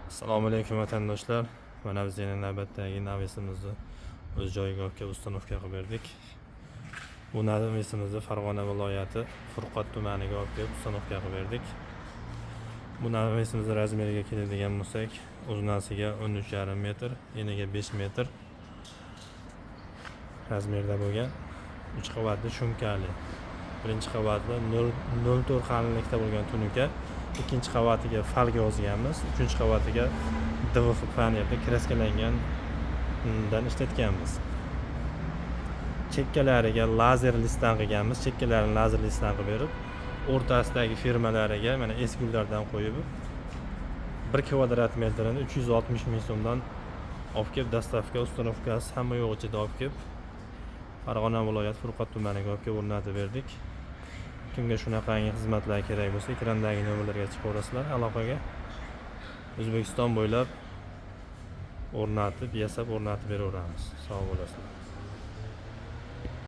Assalomu alaykum vatandoshlar. Mana biz yana navbatdagi navesimizni o'z joyiga ustanovka qilib berdik. Bu navesimizni Farg'ona viloyati Furqat tumaniga olib kelib ustanovka qilib berdik. Bu navesimizni razmeriga keladigan bo'lsak, uzunasiga 13,5 metr, eniga 5 metr razmerda bo'lgan 3 qavatli shumkali. Birinchi qavatli 0,4 qalinlikda bo'lgan tunuka, ikkinchi qavatiga falga yozganmiz, uchinchi qavatiga DVF panelda kraskalangandan ishlatganmiz. Chekkalariga lazer listdan qilganmiz. Chekkalarini lazer listdan qilib berib, o'rtasidagi firmalariga mana esgullardan qo'yib 1 kvadrat metrini 360 ming so'mdan olib kelib, dastavka ustanovkasi hamma yo'q ichida olib kelib, Farg'ona viloyati Furqat tumaniga olib kelib o'rnatib berdik. Kimga shunaqangi xizmatlar kerak bo'lsa, ekrandagi nomerlarga chiqaverasizlar aloqaga. O'zbekiston bo'ylab o'rnatib, yasab o'rnatib beraveramiz. Sog' bo'lasizlar.